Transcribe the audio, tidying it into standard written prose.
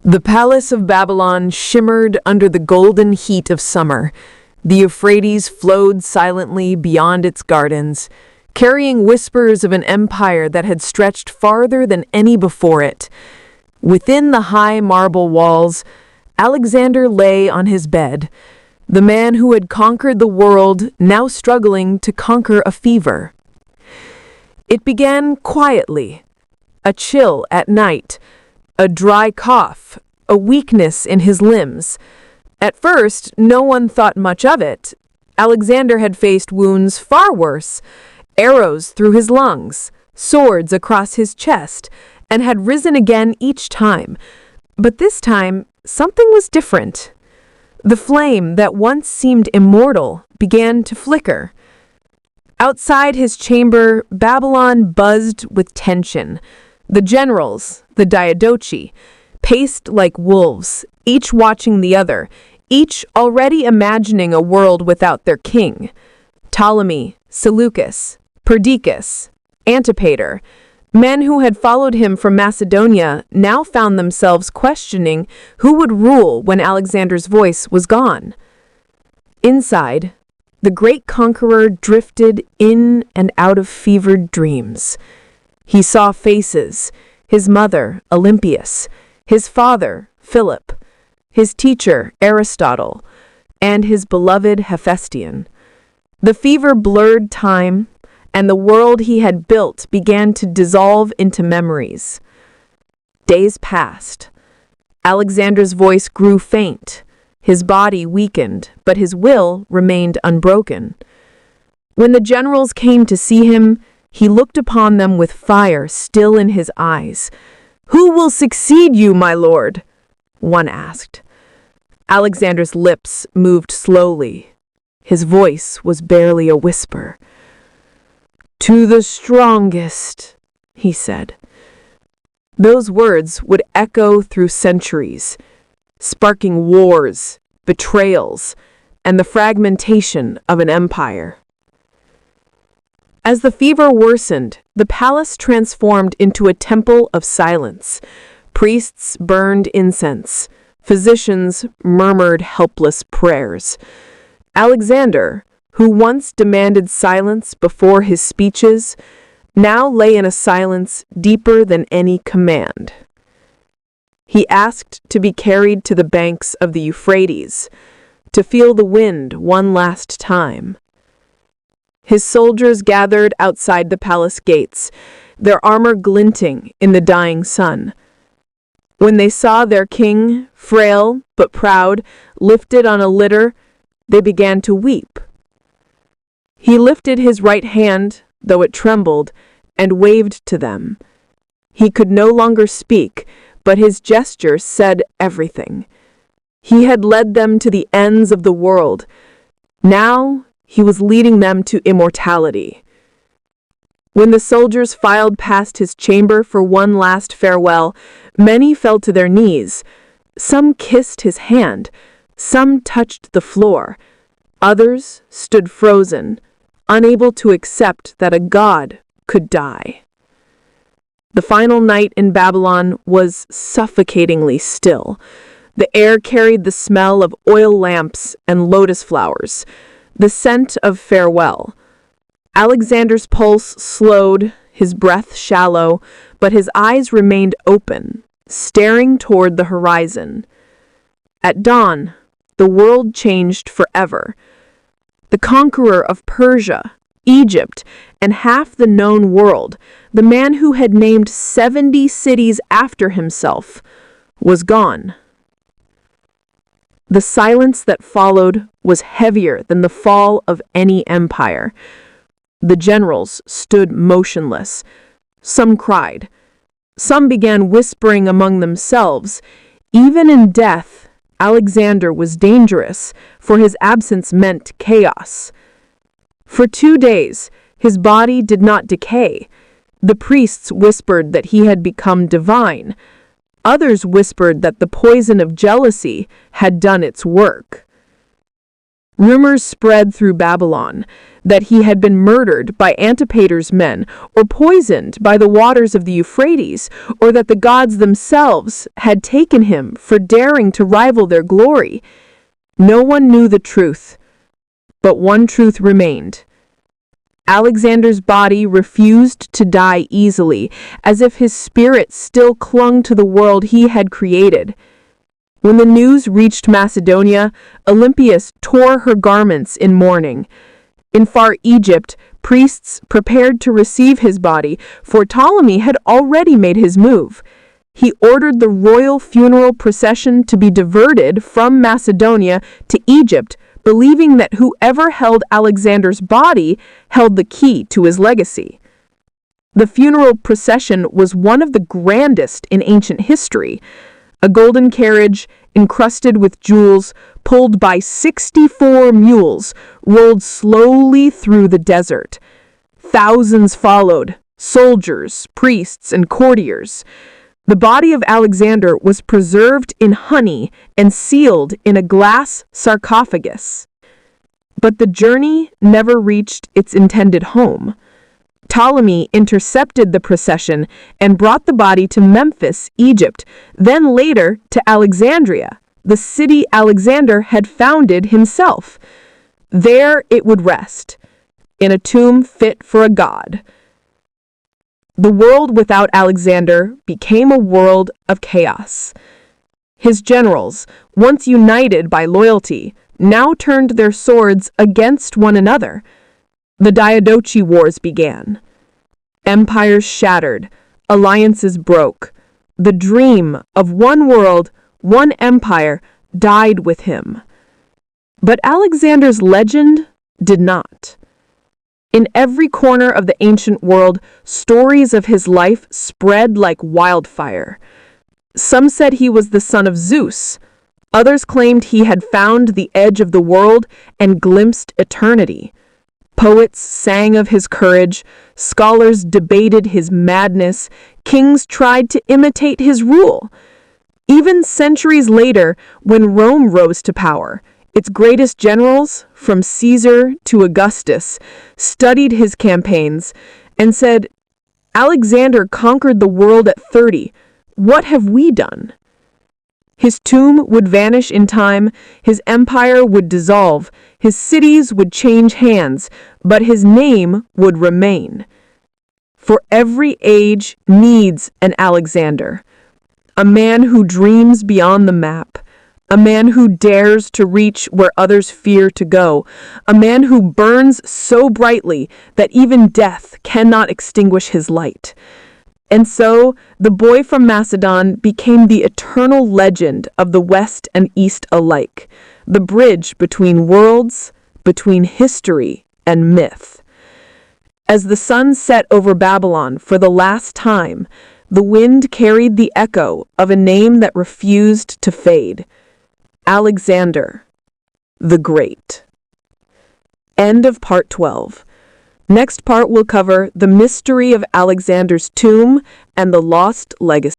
The palace of Babylon shimmered under the golden heat of summer. The Euphrates flowed silently beyond its gardens, carrying whispers of an empire that had stretched farther than any before it. Within the high marble walls, Alexander lay on his bed, the man who had conquered the world now struggling to conquer a fever. It began quietly, a chill at night, a dry cough, a weakness in his limbs. At first, no one thought much of it. Alexander had faced wounds far worse, arrows through his lungs, swords across his chest, and had risen again each time. But this time, something was different. The flame that once seemed immortal began to flicker. Outside his chamber, Babylon buzzed with tension. The generals, the Diadochi, paced like wolves, each watching the other, each already imagining a world without their king. Ptolemy, Seleucus, Perdiccas, Antipater, men who had followed him from Macedonia, now found themselves questioning who would rule when Alexander's voice was gone. Inside, the great conqueror drifted in and out of fevered dreams. He saw faces, his mother, Olympias, his father, Philip, his teacher, Aristotle, and his beloved Hephaestion. The fever blurred time, and the world he had built began to dissolve into memories. Days passed. Alexander's voice grew faint. His body weakened, but his will remained unbroken. When the generals came to see him, he looked upon them with fire still in his eyes. "Who will succeed you, my lord?" one asked. Alexander's lips moved slowly. His voice was barely a whisper. "To the strongest," he said. Those words would echo through centuries, sparking wars, betrayals, and the fragmentation of an empire. As the fever worsened, the palace transformed into a temple of silence. Priests burned incense. Physicians murmured helpless prayers. Alexander, who once demanded silence before his speeches, now lay in a silence deeper than any command. He asked to be carried to the banks of the Euphrates, to feel the wind one last time. His soldiers gathered outside the palace gates, their armor glinting in the dying sun. When they saw their king, frail but proud, lifted on a litter, they began to weep. He lifted his right hand, though it trembled, and waved to them. He could no longer speak, but his gesture said everything. He had led them to the ends of the world. Now he was leading them to immortality. When the soldiers filed past his chamber for one last farewell, many fell to their knees. Some kissed his hand, some touched the floor. Others stood frozen, unable to accept that a god could die. The final night in Babylon was suffocatingly still. The air carried the smell of oil lamps and lotus flowers, the scent of farewell. Alexander's pulse slowed, his breath shallow, but his eyes remained open, staring toward the horizon. At dawn, the world changed forever. The conqueror of Persia, Egypt, and half the known world, the man who had named 70 cities after himself, was gone. The silence that followed was heavier than the fall of any empire. The generals stood motionless. Some cried. Some began whispering among themselves. Even in death, Alexander was dangerous, for his absence meant chaos. For 2 days, his body did not decay. The priests whispered that he had become divine. Others whispered that the poison of jealousy had done its work. Rumors spread through Babylon. that he had been murdered by Antipater's men, or poisoned by the waters of the Euphrates, or that the gods themselves had taken him for daring to rival their glory. No one knew the truth, but one truth remained. Alexander's body refused to die easily, as if his spirit still clung to the world he had created. When the news reached Macedonia, Olympias tore her garments in mourning. In far Egypt, priests prepared to receive his body, for Ptolemy had already made his move. He ordered the royal funeral procession to be diverted from Macedonia to Egypt, believing that whoever held Alexander's body held the key to his legacy. The funeral procession was one of the grandest in ancient history. A golden carriage, encrusted with jewels, pulled by 64 mules, rolled slowly through the desert. Thousands followed, soldiers, priests, and courtiers. The body of Alexander was preserved in honey and sealed in a glass sarcophagus. But the journey never reached its intended home. Ptolemy intercepted the procession and brought the body to Memphis, Egypt, then later to Alexandria, the city Alexander had founded himself. There it would rest, in a tomb fit for a god. The world without Alexander became a world of chaos. His generals, once united by loyalty, now turned their swords against one another. The Diadochi Wars began. Empires shattered, alliances broke. The dream of one world, one empire, died with him. But Alexander's legend did not. In every corner of the ancient world, stories of his life spread like wildfire. Some said he was the son of Zeus. Others claimed he had found the edge of the world and glimpsed eternity. Poets sang of his courage, scholars debated his madness, kings tried to imitate his rule. Even centuries later, when Rome rose to power, its greatest generals, from Caesar to Augustus, studied his campaigns and said, "Alexander conquered the world at 30. What have we done?" His tomb would vanish in time, his empire would dissolve, his cities would change hands, but his name would remain. For every age needs an Alexander, a man who dreams beyond the map, a man who dares to reach where others fear to go, a man who burns so brightly that even death cannot extinguish his light. And so, the boy from Macedon became the eternal legend of the West and East alike, the bridge between worlds, between history and myth. As the sun set over Babylon for the last time, the wind carried the echo of a name that refused to fade: Alexander the Great. End of part 12. Next part will cover the mystery of Alexander's tomb and the lost legacy.